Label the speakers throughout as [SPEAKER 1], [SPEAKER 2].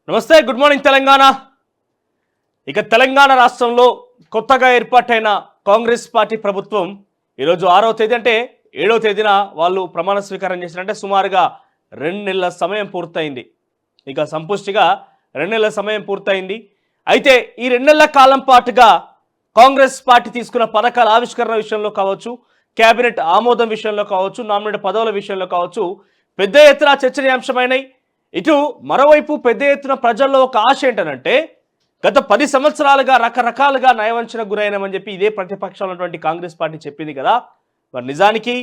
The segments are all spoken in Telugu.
[SPEAKER 1] నమస్తే, గుడ్ మార్నింగ్ తెలంగాణ. ఇక తెలంగాణ రాష్ట్రంలో కొత్తగా ఏర్పాటైన కాంగ్రెస్ పార్టీ ప్రభుత్వం ఈరోజు 6వ తేదీ అంటే 7వ తేదీన వాళ్ళు ప్రమాణ స్వీకారం చేసినట్టే సుమారుగా 2 నెలల సమయం పూర్తయింది. ఇక సంపుష్టిగా 2 నెలల సమయం పూర్తయింది. అయితే ఈ 2 నెలల కాలం పాటుగా కాంగ్రెస్ పార్టీ తీసుకున్న పథకాల ఆవిష్కరణ విషయంలో కావచ్చు, కేబినెట్ ఆమోదం విషయంలో కావచ్చు, నామినేట్ పదవుల విషయంలో కావచ్చు పెద్ద ఎత్తున చర్చనీయాంశమైనవి. ఇటు మరోవైపు పెద్ద ఎత్తున ప్రజల్లో ఒక ఆశ ఏంటనంటే గత 10 సంవత్సరాలుగా రకరకాలుగా నయవంచనకు గురైనామని చెప్పి ఇదే ప్రతిపక్షంలో ఉన్నటువంటి కాంగ్రెస్ పార్టీ చెప్పింది కదా. మరి నిజానికి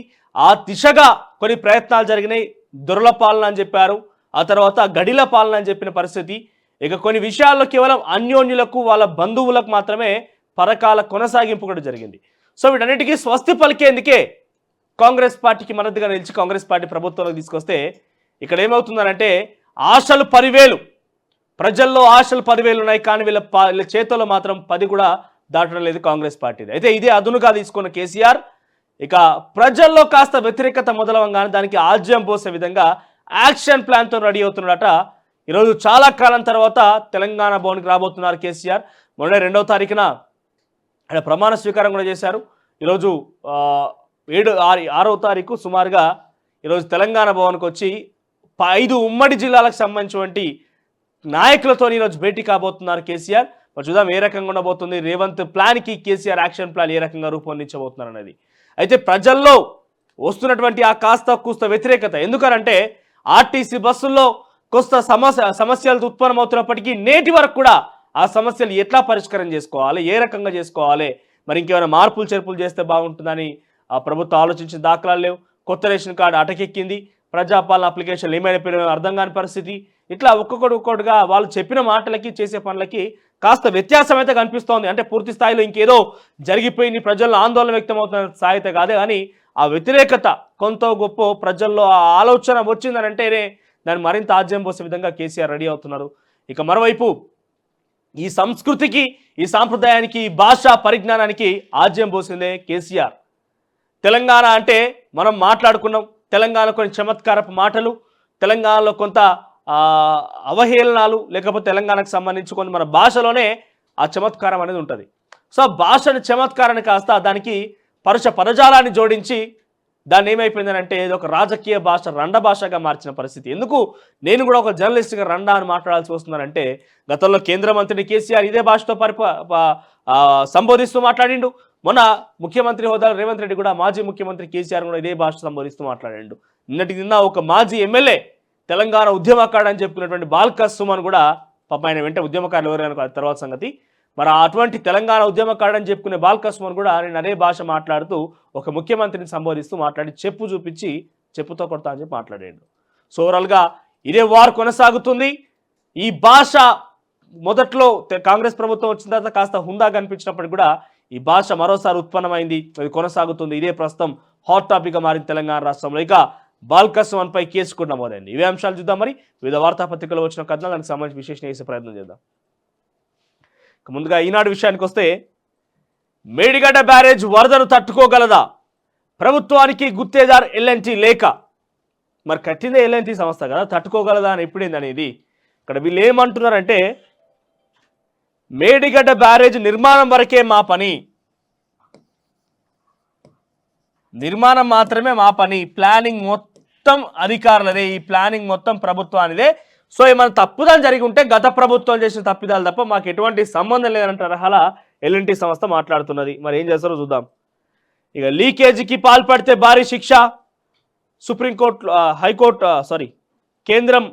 [SPEAKER 1] ఆ దిశగా కొన్ని ప్రయత్నాలు జరిగినాయి. దొరల పాలన అని చెప్పారు, ఆ తర్వాత గడిల పాలన అని చెప్పిన పరిస్థితి. ఇక కొన్ని విషయాల్లో కేవలం అన్యోన్యులకు వాళ్ళ బంధువులకు మాత్రమే పథకాల కొనసాగింపు కూడా జరిగింది. సో వీటన్నిటికీ స్వస్తి పలికేందుకే కాంగ్రెస్ పార్టీకి మద్దతుగా నిలిచి కాంగ్రెస్ పార్టీ ప్రభుత్వంలోకి తీసుకొస్తే ఇక్కడ ఏమవుతుందనంటే ఆశలు 10,000, ప్రజల్లో ఆశలు 10,000 ఉన్నాయి, కానీ వీళ్ళ చేతుల్లో మాత్రం 10 కూడా దాటడం లేదు కాంగ్రెస్ పార్టీది. అయితే ఇదే అదునుగా తీసుకున్న కేసీఆర్ ఇక ప్రజల్లో కాస్త వ్యతిరేకత మొదలవంగానే దానికి ఆజ్యం పోసే విధంగా యాక్షన్ ప్లాన్తో రెడీ అవుతున్నాడట. ఈరోజు చాలా కాలం తర్వాత తెలంగాణ భవన్కి రాబోతున్నారు కేసీఆర్. మొన్న 2వ తారీఖున ఆయన ప్రమాణ స్వీకారం కూడా చేశారు. ఈరోజు 6వ తారీఖు సుమారుగా ఈరోజు తెలంగాణ భవన్కి వచ్చి 5 ఉమ్మడి జిల్లాలకు సంబంధించినటువంటి నాయకులతో ఈరోజు భేటీ కాబోతున్నారు కేసీఆర్. మరి చూద్దాం ఏ రకంగా ఉండబోతుంది, Revanth ప్లాన్కి KCR action plan A రకంగా రూపొందించబోతున్నారు అనేది. అయితే ప్రజల్లో వస్తున్నటువంటి ఆ కాస్త కూస్త వ్యతిరేకత ఎందుకనంటే ఆర్టీసీ బస్సుల్లో కొత్త సమస్యలు ఉత్పన్నమవుతున్నప్పటికీ నేటి వరకు కూడా ఆ సమస్యలు ఎట్లా పరిష్కారం చేసుకోవాలి, ఏ రకంగా చేసుకోవాలి, మరి ఇంకేమైనా మార్పులు చేర్పులు చేస్తే బాగుంటుందని ఆ ప్రభుత్వం ఆలోచించిన దాఖలాలు లేవు. కొత్త రేషన్ కార్డు అటకెక్కింది, ప్రజాపాలన అప్లికేషన్లు ఏమైనా అర్థం కాని పరిస్థితి. ఇట్లా ఒక్కొక్కటిగా వాళ్ళు చెప్పిన మాటలకి చేసే పనులకి కాస్త వ్యత్యాసం అయితే కనిపిస్తోంది. అంటే పూర్తి స్థాయిలో ఇంకేదో జరిగిపోయింది, ప్రజల్లో ఆందోళన వ్యక్తమవుతున్న స్థాయి అయితే కాదే, కానీ ఆ వ్యతిరేకత కొంత గొప్ప ప్రజల్లో ఆ ఆలోచన వచ్చిందని అంటేనే దాన్ని మరింత ఆజ్యం పోసే విధంగా కేసీఆర్ రెడీ అవుతున్నారు. ఇక మరోవైపు ఈ సంస్కృతికి, ఈ సాంప్రదాయానికి, ఈ భాషా పరిజ్ఞానానికి ఆజ్యం పోసిందే కేసీఆర్. తెలంగాణ అంటే మనం మాట్లాడుకున్నాం, తెలంగాణలో కొన్ని చమత్కారపు మాటలు, తెలంగాణలో కొంత అవహేళనాలు, లేకపోతే తెలంగాణకు సంబంధించి కొన్ని మన భాషలోనే ఆ చమత్కారం అనేది ఉంటుంది. సో భాషను చమత్కారాన్ని కాస్త దానికి పదజాలాన్ని జోడించి దాన్ని ఏమైపోయిందని అంటే ఏదో ఒక రాజకీయ భాష రండ భాషగా మార్చిన పరిస్థితి. ఎందుకు నేను కూడా ఒక జర్నలిస్ట్గా రండా అని మాట్లాడాల్సి వస్తున్నానంటే గతంలో కేంద్ర మంత్రిని కేసీఆర్ ఇదే భాషతో సంబోధిస్తూ మాట్లాడిండు. మొన్న ముఖ్యమంత్రి హోదాలో రేవంత్ రెడ్డి కూడా మాజీ ముఖ్యమంత్రి కేసీఆర్ కూడా ఇదే భాష సంబోధిస్తూ మాట్లాడిండు. నిన్న ఒక మాజీ ఎమ్మెల్యే తెలంగాణ ఉద్యమకారుడు అని చెప్పుకున్నటువంటి బాల్క సుమన్ కూడా పాప ఆయన వెంట ఉద్యమకారులు ఎవరైనా తర్వాత సంగతి. మరి అటువంటి తెలంగాణ ఉద్యమకారుడు అని చెప్పుకునే బాల్క సుమన్ కూడా నేను అదే భాష మాట్లాడుతూ ఒక ముఖ్యమంత్రిని సంబోధిస్తూ మాట్లాడి చెప్పు చూపించి చెప్పుతో కొడతా అని చెప్పి మాట్లాడాడు. సో ఓవరాల్గా ఇదే వార్ కొనసాగుతుంది. ఈ భాష మొదట్లో కాంగ్రెస్ ప్రభుత్వం వచ్చిన తర్వాత కాస్త హుందా కనిపించినప్పటికీ కూడా ఈ భాష మరోసారి ఉత్పన్నమైంది, అది కొనసాగుతుంది. ఇదే ప్రస్తుతం హాట్ టాపిక్గా మారింది తెలంగాణ రాష్ట్రంలో. ఇక బాల్క సుమన్పై కేసు కూడా నమోదైంది. ఇవే అంశాలు చూద్దాం. మరి వివిధ వార్తాపత్రికలు వచ్చిన కథనాలు దానికి సంబంధించి విశ్లేషణ చేసే ప్రయత్నం చేద్దాం. ముందుగా ఈనాడు విషయానికి వస్తే మేడిగడ్డ బ్యారేజ్ వరదను తట్టుకోగలదా, ప్రభుత్వానికి గుత్తేదార్ ఎల్ఎన్టీ లేక. మరి కట్టిందే ఎల్ఎన్టీ సంస్థ కదా, తట్టుకోగలదా అని ఎప్పుడైంది అనేది. ఇక్కడ వీళ్ళు ఏమంటున్నారంటే మేడిగడ్డ బ్యారేజ్ నిర్మాణం వరకే మా పని, నిర్మాణం మాత్రమే మా పని, ప్లానింగ్ మొత్తం అధికారులదే, ఈ ప్లానింగ్ మొత్తం ప్రభుత్వానిదే. సో ఏమైనా తప్పుదాలు జరిగి ఉంటే గత ప్రభుత్వం చేసిన తప్పిదాలు తప్ప మాకు ఎటువంటి సంబంధం లేదంటే తరహాల ఎల్ఎన్టీ సంస్థ మాట్లాడుతున్నది. మరి ఏం చేస్తారో చూద్దాం. ఇక లీకేజీకి పాల్పడితే భారీ శిక్ష, సుప్రీంకోర్టు హైకోర్టు కేంద్రం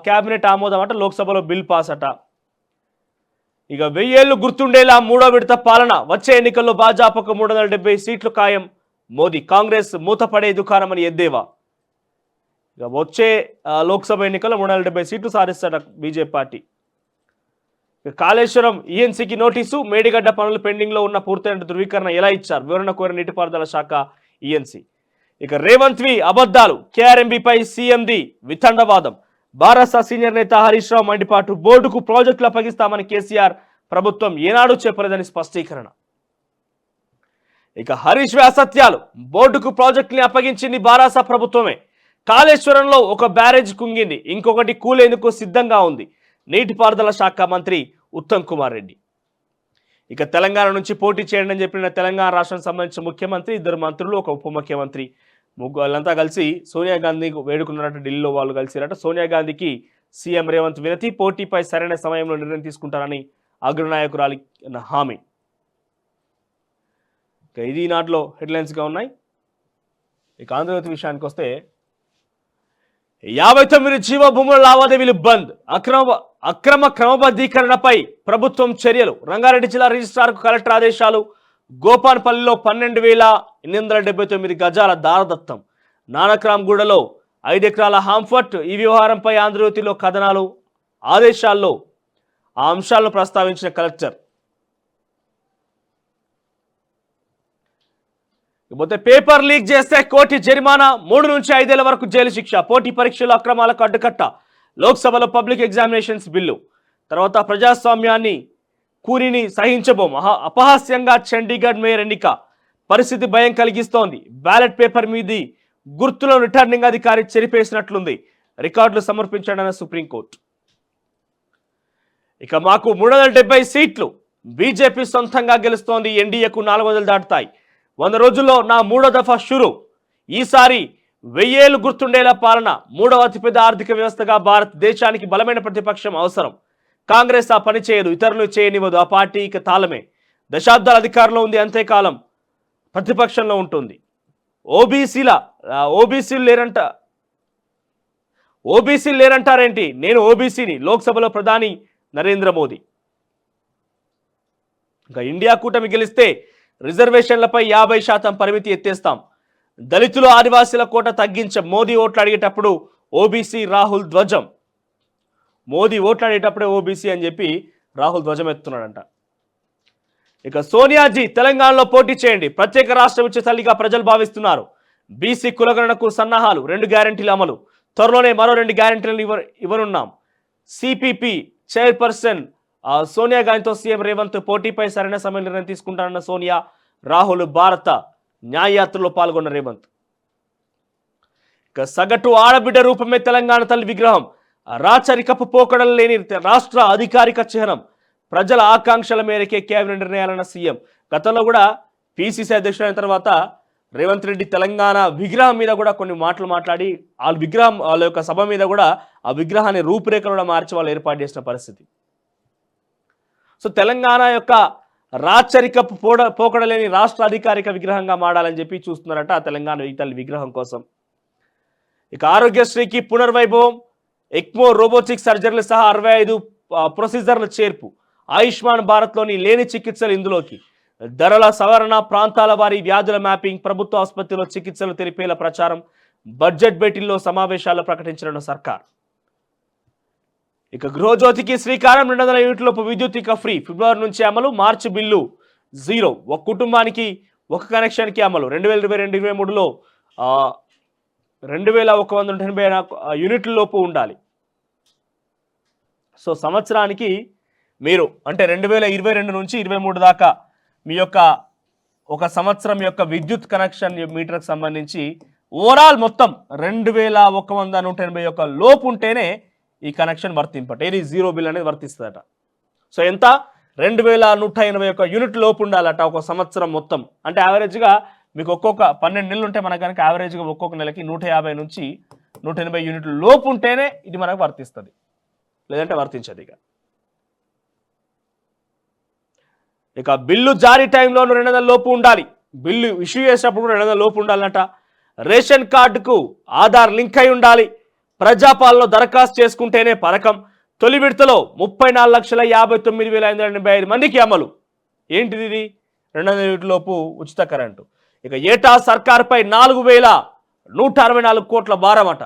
[SPEAKER 1] క్యాబినెట్ ఆమోదం అట, లోక్సభలో బిల్ పాస్ అట. ఇక 1000 ఏళ్లు గుర్తుండేలా 3వ విడత పాలన, వచ్చే ఎన్నికల్లో భాజపాకు 370 సీట్లు ఖాయం, మోదీ. కాంగ్రెస్ మూతపడే దుకాణం అని ఎద్దేవా. ఇక వచ్చే లోక్సభ ఎన్నికల్లో 370 సీట్లు సాధిస్తాడ బీజేపీ పార్టీ. కాళేశ్వరం ఈఎన్సీకి నోటీసు, మేడిగడ్డ పనులు పెండింగ్లో ఉన్న పూర్తయిన ధృవీకరణ ఎలా ఇచ్చారు, వివరణ కోరిన నీటిపారుదల శాఖ ఈఎన్సీ. ఇక రేవంత్వి అబద్ధాలు, కేఆర్ఎంబీపై సీఎంది వితండవాదం, భారత సీనియర్ నేత హరీష్ రావు మండిపాటు, బోర్డుకు ప్రాజెక్టులు అప్పగిస్తామని కేసీఆర్ ప్రభుత్వం ఏనాడు చెప్పలేదని స్పష్టీకరణ. ఇక హరీష్ అసత్యాలు, బోర్డుకు ప్రాజెక్టుని అప్పగించింది భారత ప్రభుత్వమే, కాళేశ్వరంలో ఒక బ్యారేజ్ కుంగింది, ఇంకొకటి కూలేందుకు సిద్ధంగా ఉంది, నీటిపారుదల శాఖ మంత్రి ఉత్తమ్ కుమార్ రెడ్డి. ఇక తెలంగాణ నుంచి పోటీ చేయండి అని చెప్పిన తెలంగాణ రాష్ట్రానికి సంబంధించిన ముఖ్యమంత్రి, ఇద్దరు మంత్రులు, ఒక ఉప ముఖ్యమంత్రి, వాళ్ళంతా కలిసి సోనియా గాంధీ వేడుకున్నారట. ఢిల్లీలో వాళ్ళు కలిసిరట. సోనియా గాంధీకి సీఎం రేవంత్ వినతి, పోటీపై సరైన సమయంలో నిర్ణయం తీసుకుంటారని అగ్రనాయకురాలి హామీ. ఇక ఇది నాటిలో హెడ్లైన్స్గా ఉన్నాయి. ఇక ఆంధ్రజ్యోతి విషయానికి వస్తే 59 జీవభూముల లావాదేవీలు బంద్, అక్రమ క్రమబద్ధీకరణపై ప్రభుత్వం చర్యలు. రంగారెడ్డి జిల్లా రిజిస్ట్రార్కు కలెక్టర్ ఆదేశాలు. గోపాన్పల్లిలో 12,879 గజాల దారదత్తం. నానక్రామ్గూడలో 5 ఎకరాల హాంఫర్ట్. ఈ వ్యవహారంపై ఆంధ్రజ్యోతిలో కథనాలు. ఆదేశాల్లో ఆ అంశాలను ప్రస్తావించిన కలెక్టర్. ఇకపోతే పేపర్ లీక్ చేస్తే కోటి జరిమానా, 3 నుంచి 5 ఏళ్ల వరకు జైలు శిక్ష. పోటీ పరీక్షల అక్రమాలకు అడ్డుకట్ట. లోక్సభలో పబ్లిక్ ఎగ్జామినేషన్స్ బిల్లు. తర్వాత ప్రజాస్వామ్యాన్ని కూనిని సహించబోం. అపహాస్యంగా చండీగఢ్ మేయర్ ఎన్నిక. పరిస్థితి భయం కలిగిస్తోంది. బ్యాలెట్ పేపర్ మీది గుర్తులో రిటర్నింగ్ అధికారి చెరిపేసినట్లుంది. రికార్డులు సమర్పించాడన్న సుప్రీంకోర్టు. ఇక మాకు 370 సీట్లు. బీజేపీ సొంతంగా గెలుస్తోంది. ఎన్డీఏకు 400 దాటుతాయి. 100 రోజుల్లో నా 3వ దఫా షురు. ఈసారి 1000 ఏళ్లు గుర్తుండేలా పాలన. 3వ అతిపెద్ద ఆర్థిక వ్యవస్థగా భారతదేశానికి బలమైన ప్రతిపక్షం అవసరం. కాంగ్రెస్ ఆ పని చేయదు, ఇతరులు చేయనివ్వదు. ఆ పార్టీ ఇక తాళమే. దశాబ్దాల అధికారంలో ఉంది, అంతేకాలం ప్రతిపక్షంలో ఉంటుంది. ఓబీసీలు లేరంటారేంటి? నేను ఓబీసీని. లోక్సభలో ప్రధాని నరేంద్ర మోదీ. ఇంకా ఇండియా కూటమి గెలిస్తే రిజర్వేషన్లపై 50% పరిమితి ఎత్తేస్తాం. దళితులు ఆదివాసీల కోట తగ్గించం. మోదీ ఓట్లు అడిగేటప్పుడు ఓబీసీ రాహుల్ ధ్వజం. మోదీ ఓట్లు అడిగేటప్పుడే ఓబీసీ అని చెప్పి రాహుల్ ధ్వజం ఎత్తున్నాడంట. ఇక సోనియాజీ తెలంగాణలో పోటీ చేయండి, ప్రత్యేక రాష్ట్రం ఇచ్చే తల్లిగా ప్రజలు భావిస్తున్నారు. బీసీ కులగణనకు సన్నాహాలు. 2 గ్యారెంటీల అమలు. త్వరలోనే మరో 2 గ్యారెంటీలను ఇవ్వనున్నాం. సిపిపి చైర్పర్సన్ సోనియా గాంధీతో సీఎం రేవంత్. పోటీపై సరైన సమయం నిర్ణయం తీసుకుంటారన్న సోనియా. రాహుల్ భారత న్యాయయాత్రలో పాల్గొన్న రేవంత్. ఇక సగటు ఆడబిడ్డ రూపమే తెలంగాణ తల్లి విగ్రహం. రాచరికపు పోకడలు లేని రాష్ట్ర అధికారిక చిహ్నం. ప్రజల ఆకాంక్షల మేరకే కేబినెట్ నిర్ణయాలన్న సీఎం. గతంలో కూడా పిసిసి అధ్యక్షుడు అయిన తర్వాత రేవంత్ రెడ్డి తెలంగాణ విగ్రహం మీద కూడా కొన్ని మాటలు మాట్లాడి వాళ్ళ యొక్క సభ మీద కూడా ఆ విగ్రహాన్ని రూపురేఖలు కూడా మార్చి వాళ్ళు ఏర్పాటు చేసిన పరిస్థితి. సో తెలంగాణ యొక్క రాచరికపు పోకడలేని రాష్ట్ర అధికారిక విగ్రహంగా మాడాలని చెప్పి చూస్తున్నారట ఆ తెలంగాణ తల్లి విగ్రహం కోసం. ఇక ఆరోగ్యశ్రీకి పునర్వైభవం. ఎక్మో, రోబోటిక్ సర్జరీలు సహా 65 ప్రొసీజర్ల చేర్పు. ఆయుష్మాన్ భారత్లోని లేని చికిత్సలు ఇందులోకి. ధరల సవరణ, ప్రాంతాల వారి వ్యాధుల మ్యాపింగ్. ప్రభుత్వ ఆసుపత్రిలో చికిత్సలు తెలిపేలా ప్రచారం. బడ్జెట్ భేటీల్లో సమావేశాల్లో ప్రకటించిన సర్కార్. ఇక గృహజ్యోతికి శ్రీకారం. 200 యూనిట్లలోపు విద్యుత్ ఇక ఫ్రీ. ఫిబ్రవరి నుంచి అమలు. మార్చి బిల్లు 0. ఒక కుటుంబానికి ఒక కనెక్షన్కి అమలు. 2022-23లో 2180 యూనిట్ల లోపు ఉండాలి. సో సంవత్సరానికి మీరు అంటే 2022 నుంచి 23 దాకా మీ యొక్క ఒక సంవత్సరం యొక్క విద్యుత్ కనెక్షన్ మీటర్కి సంబంధించి ఓవరాల్ మొత్తం 2181 లోపు ఉంటేనే ఈ కనెక్షన్ వర్తింపట. ఇది 0 బిల్ అనేది వర్తిస్తుందట. సో ఎంత? 2181 యూనిట్ లోపు ఉండాలట ఒక సంవత్సరం మొత్తం. అంటే యావరేజ్గా మీకు ఒక్కొక్క 12 నెలలు ఉంటే మనకు కనుక యావరేజ్గా ఒక్కొక్క నెలకి 150 నుంచి 180 యూనిట్లు లోపు ఉంటేనే ఇది మనకు వర్తిస్తుంది, లేదంటే వర్తించదు. ఇక బిల్లు జారీ టైంలో 200 లోపు ఉండాలి. బిల్లు ఇష్యూ చేసేటప్పుడు 200 లోపు ఉండాలన్నట. రేషన్ కార్డుకు ఆధార్ లింక్ అయి ఉండాలి. ప్రజాపాలనలో దరఖాస్తు చేసుకుంటేనే పథకం. తొలి విడతలో 34,59,585 మందికి అమలు. ఏంటిది ఇది? 200 యూనిట్ల లోపు ఉచిత కరెంటు. ఇక ఏటా సర్కార్పై 4,164 కోట్ల భారం అట.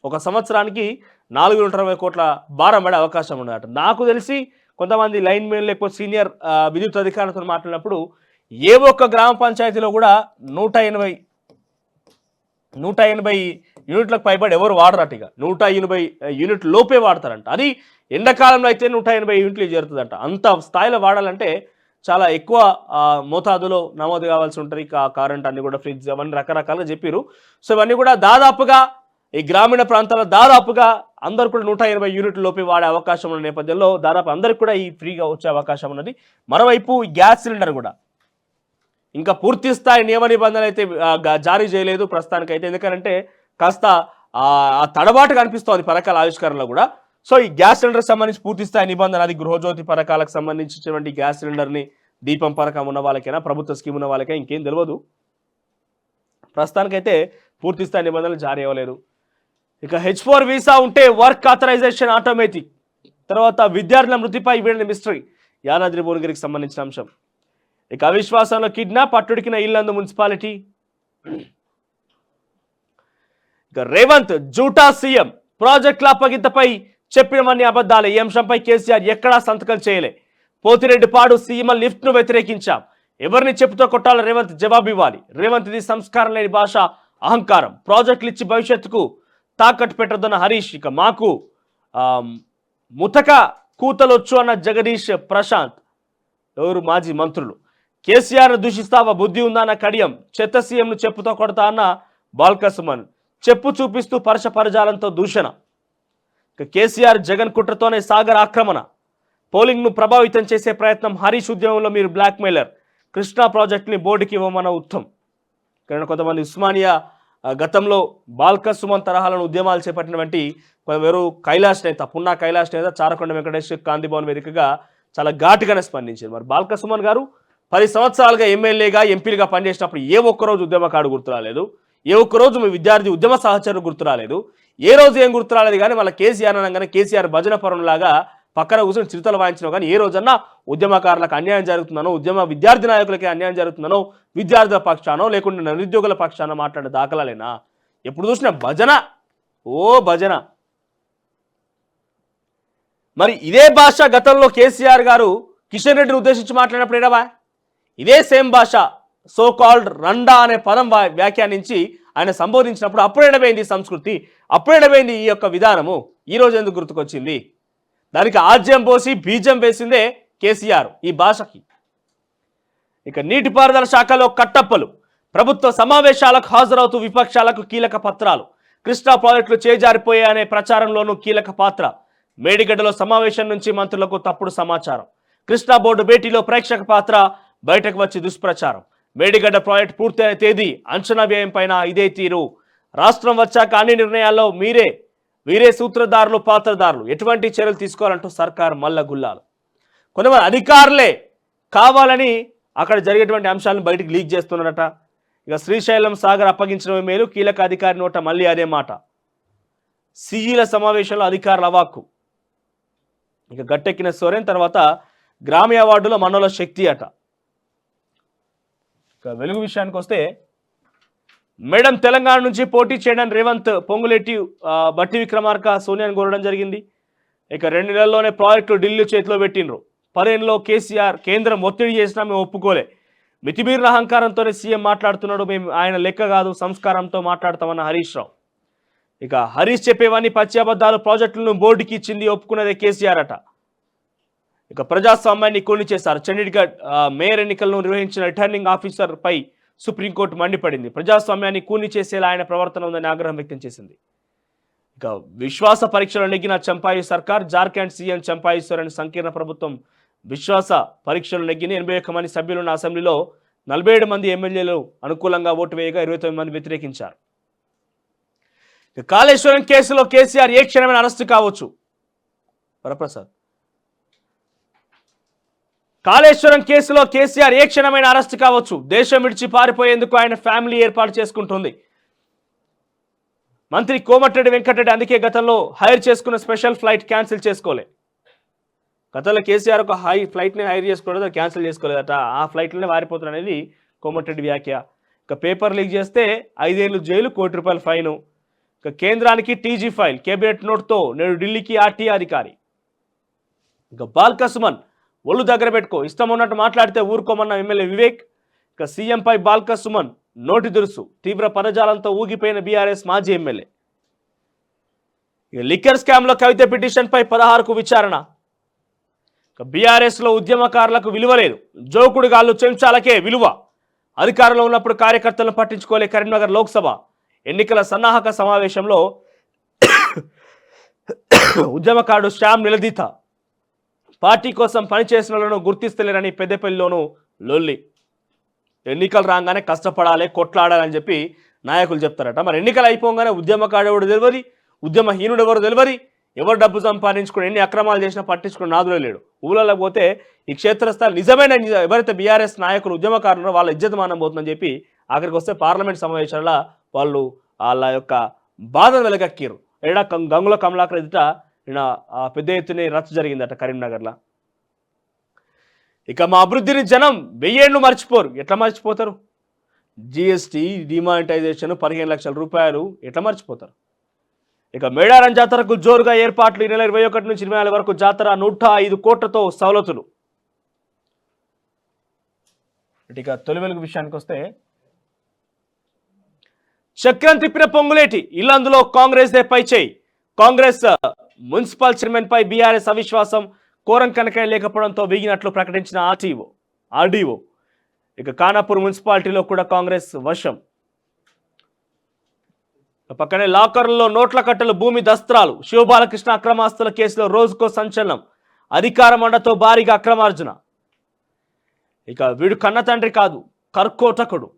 [SPEAKER 1] ఒక సంవత్సరానికి 420 కోట్ల భారం పడే అవకాశం ఉన్నదట. నాకు తెలిసి కొంతమంది లైన్ మెన్ లేకపోతే సీనియర్ విద్యుత్ అధికారులతో మాట్లాడినప్పుడు ఏ ఒక్క గ్రామ పంచాయతీలో కూడా 180 యూనిట్లకు పైబడి ఎవరు వాడరట. ఇక 180 యూనిట్ల లోపే వాడతారంట. అది ఎండాకాలంలో అయితే 180 యూనిట్లు చేరుతుందంట. అంత స్థాయిలో వాడాలంటే చాలా ఎక్కువ మోతాదులో నమోదు కావాల్సి ఉంటుంది. కరెంట్ అన్ని కూడా ఫ్రిడ్జ్ అవన్నీ రకరకాలుగా చెప్పారు. సో ఇవన్నీ కూడా దాదాపుగా ఈ గ్రామీణ ప్రాంతాల్లో దాదాపుగా అందరూ కూడా 180 యూనిట్ల లోపే వాడే అవకాశం ఉన్న నేపథ్యంలో దాదాపు అందరికి కూడా ఈ ఫ్రీగా వచ్చే అవకాశం ఉన్నది. మరోవైపు ఈ గ్యాస్ సిలిండర్ కూడా ఇంకా పూర్తి స్థాయి నియమ నిబంధనలు అయితే జారీ చేయలేదు ప్రస్తుతానికైతే. ఎందుకంటే కాస్త తడబాటు కనిపిస్తోంది పథకాల ఆవిష్కరణలో కూడా. సో ఈ గ్యాస్ సిలిండర్ సంబంధించి పూర్తి స్థాయి నిబంధన, అది గృహజ్యోతి పథకాలకు సంబంధించినటువంటి గ్యాస్ సిలిండర్ని దీపం పథకం ఉన్న వాళ్ళకైనా ప్రభుత్వ స్కీమ్ ఉన్న వాళ్ళకైనా ఇంకేం తెలియదు. ప్రస్తుతానికైతే పూర్తి స్థాయి నిబంధనలు జారీ అవ్వలేదు. ఇక H4 వీసా ఉంటే వర్క్ ఆథరైజేషన్ ఆటోమేటిక్. తర్వాత విద్యార్థుల మృతిపై వీడిన మిస్టరీ, యాదాద్రి భువనగిరికి సంబంధించిన అంశం. ఇక అవిశ్వాసంలో కిడ్నాప్, పట్టుడికిన ఇల్లందు మున్సిపాలిటీ. ఇక రేవంత్ జూటా సీఎం, ప్రాజెక్టుల అప్పగింతపై చెప్పినవన్నీ అబద్ధాలే. ఈ అంశంపై కేసీఆర్ ఎక్కడా సంతకం చేయలే. పోతిరెడ్డిపాడు సీఎం లిఫ్ట్ ను వ్యతిరేకించాం, ఎవరిని చెప్పుతో కొట్టాలో రేవంత్ జవాబు ఇవ్వాలి. రేవంత్ ఇది సంస్కారం లేని భాష, అహంకారం. ప్రాజెక్టులు ఇచ్చి భవిష్యత్తుకు తాకట్టు పెట్టొద్దన్న హరీష్. ఇక మాకు ముతక కూతలొచ్చు అన్న జగదీష్ ప్రశాంత్, ఎవరు మాజీ మంత్రులు. కేసీఆర్ను దూషిస్తావా, బుద్ధి ఉందా అన్న కడియం. చెత్త సీఎంను చెప్పుతో కొడతా అన్న బాల్కసుమన్, చెప్పు చూపిస్తూ పరశ పరజాలంతో దూషణ. ఇక కేసీఆర్ జగన్ కుట్రతోనే సాగర్ ఆక్రమణ, పోలింగ్ను ప్రభావితం చేసే ప్రయత్నం. హరీష్ ఉద్యమంలో మీరు బ్లాక్మెయిలర్, కృష్ణా ప్రాజెక్టుని బోర్డుకి ఇవ్వమన్న ఉత్తమ్. ఇక్కడ కొంతమంది ఉస్మానియా గతంలో బాల్కసుమన్ తరహాలను ఉద్యమాలు చేపట్టినటువంటి ఎవరు కైలాష్ నేత, పున్నా కైలాష్ నేత చారకొండ వెంకటేష్ గాంధీభవన్ వేదికగా చాలా ఘాటుగానే స్పందించారు. మరి బాల్కసుమన్ గారు 10 సంవత్సరాలుగా ఎమ్మెల్యేగా ఎంపీలుగా పనిచేసినప్పుడు ఏ ఒక్కరోజు ఉద్యమకాడు గుర్తు రాలేదు, ఏ ఒక్కరోజు మీ విద్యార్థి ఉద్యమ సహచరులు గుర్తు రాలేదు, ఏ రోజు ఏం గుర్తు రాలేదు. కానీ మళ్ళీ కేసీఆర్ అనగానే కేసీఆర్ భజన పరులాగా పక్కన కూర్చొని చిరుతలు వాయించినావు. కానీ ఏ రోజన్నా ఉద్యమకారులకు అన్యాయం జరుగుతుందనో, విద్యార్థి నాయకులకి అన్యాయం జరుగుతుందనో, విద్యార్థుల పక్షానో లేకుంటే నిరుద్యోగుల పక్షానో మాట్లాడే దాఖలాలేనా? ఎప్పుడు చూసినా భజన, ఓ భజన. మరి ఇదే భాష గతంలో కేసీఆర్ గారు కిషన్ రెడ్డిని ఉద్దేశించి మాట్లాడినప్పుడు ఏడవా? ఇదే సేమ్ భాష సో కాల్డ్ రండా అనే పదం వ్యాఖ్యానించి ఆయన సంబోధించినప్పుడు అప్పుడేడబోయింది సంస్కృతి, అప్పుడేడబోయింది ఈ యొక్క విధానము. ఈరోజు ఎందుకు గుర్తుకొచ్చింది? దానికి ఆజ్యం పోసి బీజం వేసిందే కేసీఆర్ ఈ భాషకి. ఇక నీటిపారుదల శాఖలో కట్టప్పలు, ప్రభుత్వ సమావేశాలకు హాజరవుతూ విపక్షాలకు కీలక పత్రాలు. కృష్ణా ప్రాజెక్టులు చేజారిపోయాయనే ప్రచారంలోనూ కీలక పాత్ర. మేడిగడ్డలో సమావేశం నుంచి మంత్రులకు తప్పుడు సమాచారం. కృష్ణా బోర్డు భేటీలో ప్రేక్షక పాత్ర, బయటకు వచ్చి దుష్ప్రచారం. మేడిగడ్డ ప్రాజెక్టు పూర్తయిన తేదీ, అంచనా వ్యయం పైన ఇదే తీరు. రాష్ట్రం వచ్చాక అన్ని నిర్ణయాల్లో వీరే సూత్రధారులు, పాత్రధారులు. ఎటువంటి చర్యలు తీసుకోవాలంటూ సర్కారు మల్లగుల్లాలు. కొంతమంది అధికారులే కావాలని అక్కడ జరిగేటువంటి అంశాలను బయటికి లీక్ చేస్తున్నారట. ఇక శ్రీశైలం సాగర్ అప్పగించడమే మేలు, కీలక అధికారి నోట మళ్ళీ అదే మాట. సిఈల సమావేశంలో అధికారుల అవాక్కు. ఇక గట్టెక్కిన సోరెన్ తర్వాత గ్రామీ అవార్డులో మనోల శక్తి అట. ఇక వెలుగు విషయానికి వస్తే, మేడం తెలంగాణ నుంచి పోటీ చేయడానికి రేవంత్ పొంగులెట్టి బట్టి విక్రమార్క సోనియాను కోరడం జరిగింది. ఇక 2 నెలల్లోనే ప్రాజెక్టులు ఢిల్లీ చేతిలో పెట్టినరు. 10 కేసీఆర్ కేంద్రం ఒత్తిడి చేసినా మేము ఒప్పుకోలే. మితిమీరిన అహంకారంతోనే సీఎం మాట్లాడుతున్నాడు, మేము ఆయన లెక్క కాదు సంస్కారంతో మాట్లాడతామన్న హరీష్ రావు. ఇక హరీష్ చెప్పేవన్నీ పచ్చి అబద్ధాలు, ప్రాజెక్టులను బోర్డుకి ఇచ్చింది ఒప్పుకున్నదే కేసీఆర్ అట. ఇక ప్రజాస్వామ్యాన్ని కూలి చేశారు. చండీగఢ్ మేయర్ ఎన్నికలను నిర్వహించిన రిటర్నింగ్ ఆఫీసర్ పై సుప్రీంకోర్టు మండిపడింది. ప్రజాస్వామ్యాన్ని కూని చేసేలా ఆయన ప్రవర్తన ఉందని ఆగ్రహం వ్యక్తం చేసింది. ఇక విశ్వాస పరీక్షలు నెగ్గిన చంపాయి సర్కార్, జార్ఖండ్ సీఎం చంపాయిశ్వరన్ సంకీర్ణ ప్రభుత్వం విశ్వాస పరీక్షలు నెగ్గిన 81 మంది సభ్యులున్న అసెంబ్లీలో 47 మంది ఎమ్మెల్యేలు అనుకూలంగా ఓటు వేయగా 29 మంది వ్యతిరేకించారు. కాళేశ్వరం కేసులో కేసీఆర్ ఏ క్షణమైన అరెస్టు కావచ్చు. వరప్రసాద్, కాళేశ్వరం కేసులో కేసీఆర్ ఏ క్షణమైన అరెస్ట్ కావచ్చు. దేశం విడిచి పారిపోయేందుకు ఆయన ఫ్యామిలీ ఏర్పాటు చేసుకుంటుంది. మంత్రి కోమటిరెడ్డి వెంకటరెడ్డి అందుకే గతంలో హైర్ చేసుకున్న స్పెషల్ ఫ్లైట్ క్యాన్సిల్ చేసుకోలే. గతంలో కేసీఆర్ ఒక ఫ్లైట్ని హైర్ చేసుకోలేదు, క్యాన్సిల్ చేసుకోలేదట. ఆ ఫ్లైట్లోనే వారిపోతున్నారు అనేది కోమటిరెడ్డి వ్యాఖ్య. ఇక పేపర్ లీక్ చేస్తే 5 ఏళ్లు జైలు, ₹1 ఫైను. ఇక కేంద్రానికి టీజీ ఫైల్, కేబినెట్ నోట్తో నేడు ఢిల్లీకి ఆర్టీఐ అధికారి. ఇక బాల్కసుమన్ ఒళ్ళు దగ్గర పెట్టుకో, ఇష్టం ఉన్నట్టు మాట్లాడితే ఊరుకోమన్న ఎమ్మెల్యే వివేక్. ఇక సీఎంపై బాల్కసుమన్ నోటి దురుసు, తీవ్ర పదజాలంతో ఊగిపోయిన బీఆర్ఎస్ మాజీ ఎమ్మెల్యే. ఇక లిక్కర్ స్కామ్లో కవిత పిటిషన్పై 16కు విచారణ. ఇక బీఆర్ఎస్లో ఉద్యమకారులకు విలువ లేదు, జోకుడుగాళ్ళు చెంచాలకే విలువ. అధికారంలో ఉన్నప్పుడు కార్యకర్తలను పట్టించుకోలే కరీంనగర్ లోక్సభ. ఎన్నికల సన్నాహక సమావేశంలో ఉద్యమకారుడు శ్యామ్ నిలదీత పార్టీ కోసం పనిచేసిన వాళ్ళను గుర్తిస్తలేరని పెద్దపల్లిలోనూ లొల్లి. ఎన్నికలు రాగానే కష్టపడాలి, కొట్లాడాలని చెప్పి నాయకులు చెప్తారట. మరి ఎన్నికలు అయిపోగానే ఉద్యమకారుడు ఎవరు తెలియదు, ఉద్యమహీనుడు ఎవరు తెలియదు, ఎవరు డబ్బు సంపాదించుకుని ఎన్ని అక్రమాలు చేసినా పట్టించుకుని నాదులే లేడు. ఊళ్ళలో పోతే ఈ క్షేత్రస్థాయి నిజమైన ఎవరైతే బీఆర్ఎస్ నాయకులు ఉద్యమకారులు వాళ్ళ ఇజ్జతమానం పోతుందని చెప్పి ఆఖరికి వస్తే పార్లమెంట్ సమావేశాల్లో వాళ్ళు వాళ్ళ యొక్క బాధను వెలగక్కిరు. ఏడా గంగుల కమలాకర్ ఎదుట పెద్ద ఎత్తున రచ్చ జరిగిందట కరీంనగర్లో. ఇక మా అభివృద్ధిని జనం 1000 ఏళ్ళు మర్చిపోరు. ఎట్లా మర్చిపోతారు? జిఎస్టీ, డిమానిటైజేషన్, 15 లక్షల రూపాయలు ఎట్లా మర్చిపోతారు? ఇక మేడారం జాతరకు జోరుగా ఏర్పాట్లు. ఈ నెల 21 నుంచి 24 వరకు జాతర. 105 కోట్లతో సవలతులు. ఇక తొలి వెలుగు విషయానికి వస్తే చక్రం తిప్పిన పొంగులేటి ఇల్లందులో కాంగ్రెస్ దే పై చేయి. కాంగ్రెస్ మున్సిపల్ చైర్మన్ పై బీఆర్ఎస్ అవిశ్వాసం. కోరం కనకాయ లేకపోవడంతో వీగినట్లు ప్రకటించిన ఆర్డీఓ. ఇక ఖానాపూర్ మున్సిపాలిటీలో కూడా కాంగ్రెస్ వశం. పక్కనే లాకర్లలో నోట్ల కట్టలు, భూమి దస్త్రాలు. శివబాలకృష్ణ అక్రమాస్తుల కేసులో రోజుకో సంచలనం. అధికార మండతో భారీగా అక్రమార్జన. ఇక వీడు కన్న తండ్రి కాదు, కర్కోటకుడు.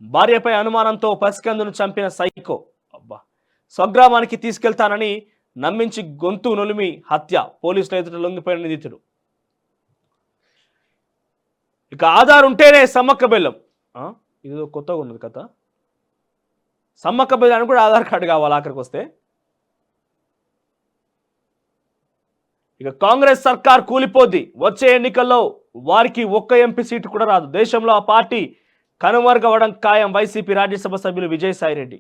[SPEAKER 1] భార్యపై అనుమానంతో పసికందును చంపిన సైకో. అబ్బా, స్వగ్రామానికి తీసుకెళ్తానని నమ్మించి గొంతు నొలిమి హత్య. పోలీసుల ఎదుట లొంగిపోయిన నిందితుడు. ఇక ఆధార్ ఉంటేనే సమ్మక్క బెల్లం. ఇది కొత్తగా ఉన్నది కథ. సమ్మక్క బెల్లానికి కూడా ఆధార్ కార్డు కావాలి ఆఖరికి వస్తే. ఇక కాంగ్రెస్ సర్కార్ కూలిపోద్ది. వచ్చే ఎన్నికల్లో వారికి ఒక్క ఎంపీ సీటు కూడా రాదు. దేశంలో ఆ పార్టీ కనుమరుగవడం ఖాయం. వైసీపీ రాజ్యసభ సభ్యులు విజయసాయిరెడ్డి.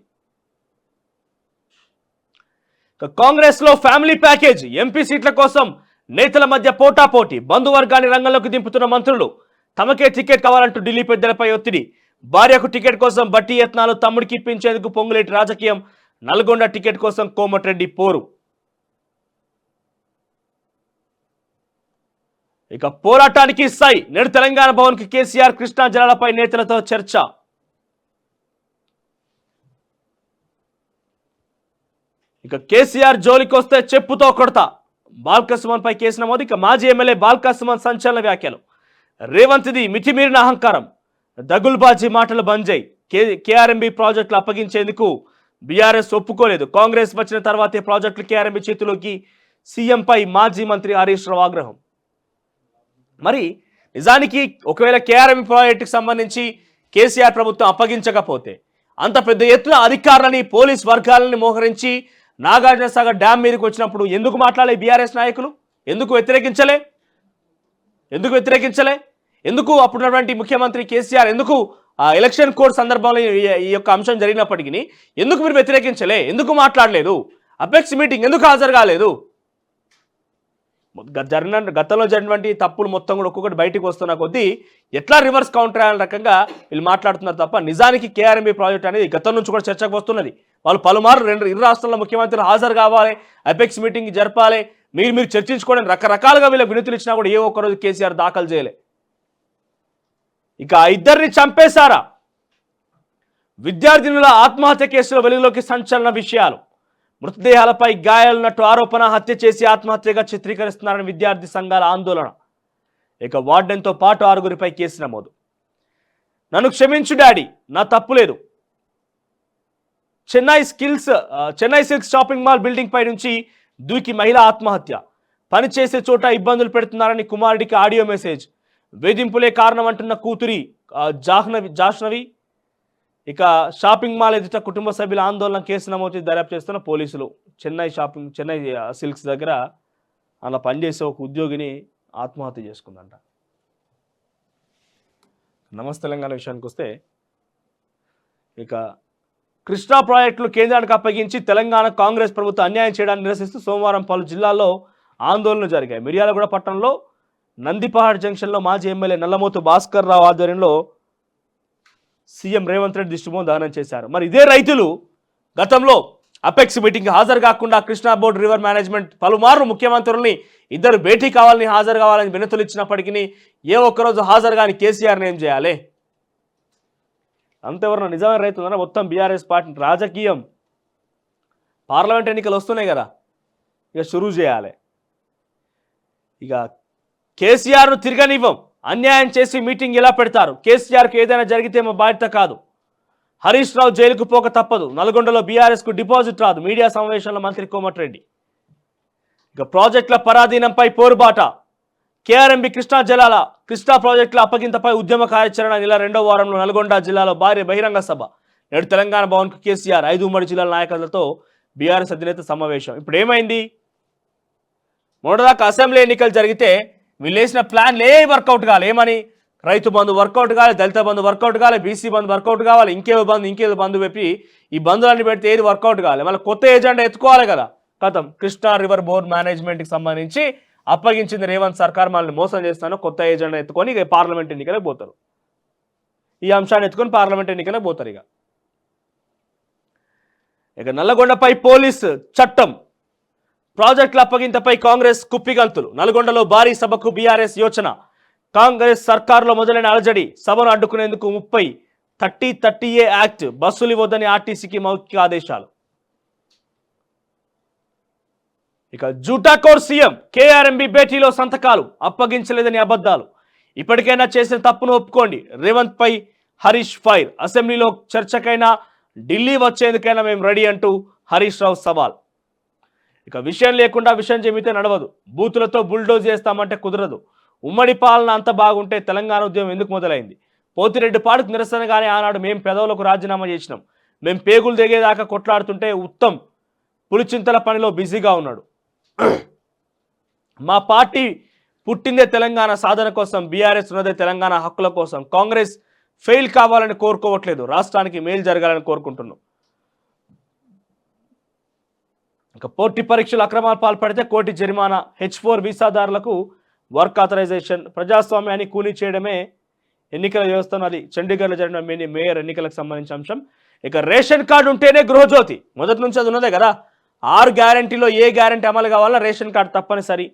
[SPEAKER 1] కాంగ్రెస్ లో ఫ్యామిలీ ప్యాకేజ్. ఎంపీ సీట్ల కోసం నేతల మధ్య పోటాపోటీ. బంధువర్గాన్ని రంగంలోకి దింపుతున్న మంత్రులు. తమకే టికెట్ కావాలంటూ ఢిల్లీ పెద్దలపై ఒత్తిడి. భార్యకు టికెట్ కోసం బట్టి యత్నాలు. తమ్ముడికి ఇప్పించేందుకు పొంగులేటి రాజకీయం. నల్గొండ టికెట్ కోసం కోమటిరెడ్డి పోరు. ఇక పోరాటానికి సై. నేడు తెలంగాణ భవన్ కి కేసీఆర్. కృష్ణా జలాలపై నేతలతో చర్చ. ఇక కేసీఆర్ జోలికొస్తే చెప్పుతో కొడతా. బాల్క సుమన్ పై కేసు నమోదు. ఇక మాజీ ఎమ్మెల్యే బాల్క సుమన్ సంచలన వ్యాఖ్యలు. రేవంత్ది మితిమీరిన అహంకారం. దగుల్బాజీ మాటలు బంద్ చేయి. కేఆర్ఎంబీ ప్రాజెక్టులు అప్పగించేందుకు బీఆర్ఎస్ ఒప్పుకోలేదు. కాంగ్రెస్ వచ్చిన తర్వాతే ప్రాజెక్టులు కేఆర్ఎంబీ చేతిలోకి. సీఎంపై మాజీ మంత్రి హరీష్ రావు ఆగ్రహం. మరి నిజానికి ఒకవేళ కేఆర్ఎంబీ ప్రాజెక్టుకు సంబంధించి కేసీఆర్ ప్రభుత్వం అప్పగించకపోతే అంత పెద్ద ఎత్తున అధికారులని, పోలీస్ వర్గాలని మోహరించి నాగార్జున సాగర్ డ్యామ్ మీదకి వచ్చినప్పుడు ఎందుకు మాట్లాడే బీఆర్ఎస్ నాయకులు? ఎందుకు వ్యతిరేకించలే? ఎందుకు అప్పుడున్నటువంటి ముఖ్యమంత్రి కేసీఆర్ ఎందుకు ఎలక్షన్ కోడ్ సందర్భంలో ఈ యొక్క అంశం జరిగినప్పటికీ ఎందుకు మీరు వ్యతిరేకించలే? ఎందుకు మాట్లాడలేదు? అపెక్స్ మీటింగ్ ఎందుకు హాజరు కాలేదు? గతంలో జరిగినటువంటి తప్పులు మొత్తం కూడా ఒక్కొక్కటి బయటకు వస్తున్న కొద్దీ ఎట్లా రివర్స్ కౌంటర్ అయ్యే రకంగా వీళ్ళు మాట్లాడుతున్నారు తప్ప నిజానికి కేఆర్ఎంబీ ప్రాజెక్ట్ అనేది గతం నుంచి కూడా చర్చకు వస్తున్నది. వాళ్ళు పలుమార్లు ఇరు రాష్ట్రాల ముఖ్యమంత్రులు హాజరు కావాలి, అపెక్స్ మీటింగ్ జరపాలి, మీరు చర్చించుకోవడానికి రకరకాలుగా వీళ్ళకి వినతులు ఇచ్చినా కూడా ఏ ఒక్కరోజు కేసీఆర్ దాఖలు చేయలే. ఇక ఇద్దరిని చంపేశారా? విద్యార్థినుల ఆత్మహత్య కేసులో వెలుగులోకి సంచలన విషయాలు. మృతదేహాలపై గాయాలున్నట్టు ఆరోపణ. హత్య చేసి ఆత్మహత్యగా చిత్రీకరిస్తున్నారని విద్యార్థి సంఘాల ఆందోళన. ఇక వార్డెన్తో పాటు 6గురిపై కేసు నమోదు. నన్ను క్షమించు డాడీ, నా తప్పులేదు. Chennai silks shopping mall building పై నుంచి దూకి మహిళ ఆత్మహత్య. పనిచేసే చోట ఇబ్బందులు పెడుతున్నారని కుమారుడికి ఆడియో మెసేజ్. వేధింపులే కారణం అంటున్న కూతురి జాహ్నవి. ఇక షాపింగ్ మాల్ ఎదుట కుటుంబ సభ్యుల ఆందోళన. కేసు నమోదు దర్యాప్తు చేస్తున్న పోలీసులు. చెన్నై సిల్క్స్ దగ్గర అలా పనిచేసే ఒక ఉద్యోగిని ఆత్మహత్య చేసుకుందంట. నమస్తే తెలంగాణ విషయానికి వస్తే ఇక కృష్ణా ప్రాజెక్టులు కేంద్రానికి అప్పగించి తెలంగాణ కాంగ్రెస్ ప్రభుత్వం అన్యాయం చేయడాన్ని నిరసిస్తూ సోమవారం పలు జిల్లాల్లో ఆందోళనలు జరిగాయి. మిర్యాలగూడ పట్టణంలో నందిపహాడ్ జంక్షన్లో మాజీ ఎమ్మెల్యే నల్లమోతు భాస్కర్ రావు ఆధ్వర్యంలో సీఎం రేవంత్ రెడ్డి దిష్టిబొమ్మ దానం చేశారు. మరి ఇదే రైతులు గతంలో అపెక్స్ మీటింగ్ హాజరు కాకుండా కృష్ణా బోర్డు రివర్ మేనేజ్మెంట్ పలుమార్లు ముఖ్యమంత్రుల్ని ఇద్దరు భేటీ కావాలని హాజరు కావాలని వినతులు ఇచ్చినప్పటికీ ఏ ఒక్కరోజు హాజరు కాని కేసీఆర్ని ఏం చేయాలి? అంతెవరన్నా నిజమైన రైతు ఉన్నారా? మొత్తం బీఆర్ఎస్ పార్టీ రాజకీయం. పార్లమెంట్ ఎన్నికలు వస్తున్నాయి కదా, ఇక షురూ చేయాలి. ఇక కేసీఆర్ను తిరగనివ్వం, అన్యాయం చేసి మీటింగ్ ఎలా పెడతారు? కేసీఆర్కి ఏదైనా జరిగితే మా బాధ్యత కాదు. హరీష్ రావు జైలుకు పోక తప్పదు. నల్గొండలో బీఆర్ఎస్కు డిపాజిట్ రాదు. మీడియా సమావేశంలో మంత్రి కోమటిరెడ్డి. ఇక ప్రాజెక్టుల పరాధీనంపై పోరుబాట. కేఆర్ఎంబి కృష్ణా ప్రాజెక్టుల అప్పగింతపై ఉద్యమ కార్యాచరణ నెల 2వ వారంలో నల్గొండ జిల్లాలో భారీ బహిరంగ సభ. నేడు తెలంగాణ భవన్కు కేసీఆర్ 5 ఉమ్మడి జిల్లాల నాయకులతో బీఆర్ఎస్ అధినేత సమావేశం. ఇప్పుడు ఏమైంది? మొదటిదాకా అసెంబ్లీ ఎన్నికలు జరిగితే వీళ్ళేసిన ప్లాన్లు ఏ వర్కౌట్ కావాలి. ఏమని? రైతు బంధు వర్కౌట్ కావాలి, దళిత బంధు వర్కౌట్ కావాలి, బీసీ బంధు వర్కౌట్ కావాలి, ఇంకేదో బంధు పెట్టి ఈ బంధువులన్నీ పెడితే ఏది వర్కౌట్ కావాలి. మళ్ళీ కొత్త ఏజెండా ఎత్తుకోవాలి కదా. కథం కృష్ణా రివర్ బోర్డ్ మేనేజ్మెంట్కి సంబంధించి అప్పగించింది రేవంత్ సర్కార్, మనల్ని మోసం చేస్తాను, కొత్త ఏజెండా ఎత్తుకొని ఇక పార్లమెంట్ ఎన్నికలకు పోతారు. ఈ అంశాన్ని ఎత్తుకొని పార్లమెంట్ ఎన్నికలకు పోతారు. ఇక నల్లగొండపై పోలీసు చట్టం, ప్రాజెక్టుల అప్పగింతపై కాంగ్రెస్ కుప్పిగంతులు. నల్గొండలో భారీ సభకు బీఆర్ఎస్ యోచన. కాంగ్రెస్ సర్కారులో మొదలైన అలజడి. సభను అడ్డుకునేందుకు 30-30A యాక్ట్. బస్సులు ఇవ్వొద్దని ఆర్టీసీకి మౌఖిక ఆదేశాలు. ఇక జూటాకోర్ సీఎం. కేఆర్ఎంబి భేటీలో సంతకాలు, అప్పగించలేదని అబద్ధాలు. ఇప్పటికైనా చేసిన తప్పును ఒప్పుకోండి. రేవంత్ పై హరీష్ ఫైర్. అసెంబ్లీలో చర్చకైనా ఢిల్లీ వచ్చేందుకైనా మేము రెడీ అంటూ హరీష్ రావు సవాల్. ఇక విషయం లేకుండా విషయం చెబితే నడవదు. బూతులతో బుల్డోజ్ చేస్తామంటే కుదరదు. ఉమ్మడి పాలన అంత బాగుంటే తెలంగాణ ఉద్యమం ఎందుకు మొదలైంది? పోతిరెడ్డి పాడుకు నిరసనగానే ఆనాడు మేము పెదవులకు రాజీనామా చేసినాం. మేము పేగులు దిగేదాకా కొట్లాడుతుంటే ఉత్తమ్ పులిచింతల పనిలో బిజీగా ఉన్నాడు. మా పార్టీ పుట్టిందే తెలంగాణ సాధన కోసం, బీఆర్ఎస్ ఉన్నదే తెలంగాణ హక్కుల కోసం. కాంగ్రెస్ ఫెయిల్ కావాలని కోరుకోవట్లేదు, రాష్ట్రానికి మేలు జరగాలని కోరుకుంటున్నాం. ఇక పోటీ పరీక్షలు అక్రమాలు పాల్పడితే కోటి జరిమానా. H4 వీసాదారులకు work authorisation. ప్రజాస్వామ్యాన్ని కూనీ చేయడమే ఎన్నికల వ్యవస్థను. అది చండీగఢ్లో జరిగిన మేయర్ ఎన్నికలకు సంబంధించిన అంశం. ఇక రేషన్ కార్డు ఉంటేనే గృహజ్యోతి. మొదటి నుంచి అది ఉన్నదే కదా. 6 గ్యారంటీలో ఏ గ్యారంటీ అమలు కావాలన్నా రేషన్ కార్డు తప్పనిసరి.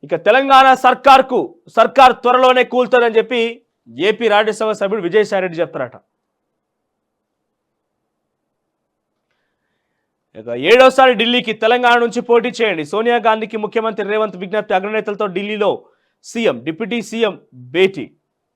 [SPEAKER 1] ఇక తెలంగాణ సర్కార్ త్వరలోనే కూలుతుందని చెప్పి ఏపీ రాజ్యసభ సభ్యుడు విజయసాయిరెడ్డి చెప్తారట. ఇక 7వసారి ఢిల్లీకి తెలంగాణ నుంచి పోటీ చేయండి. సోనియా గాంధీకి ముఖ్యమంత్రి రేవంత్ విజ్ఞప్తి. అగ్రనేతలతో ఢిల్లీలో సీఎం, డిప్యూటీ సీఎం భేటీ.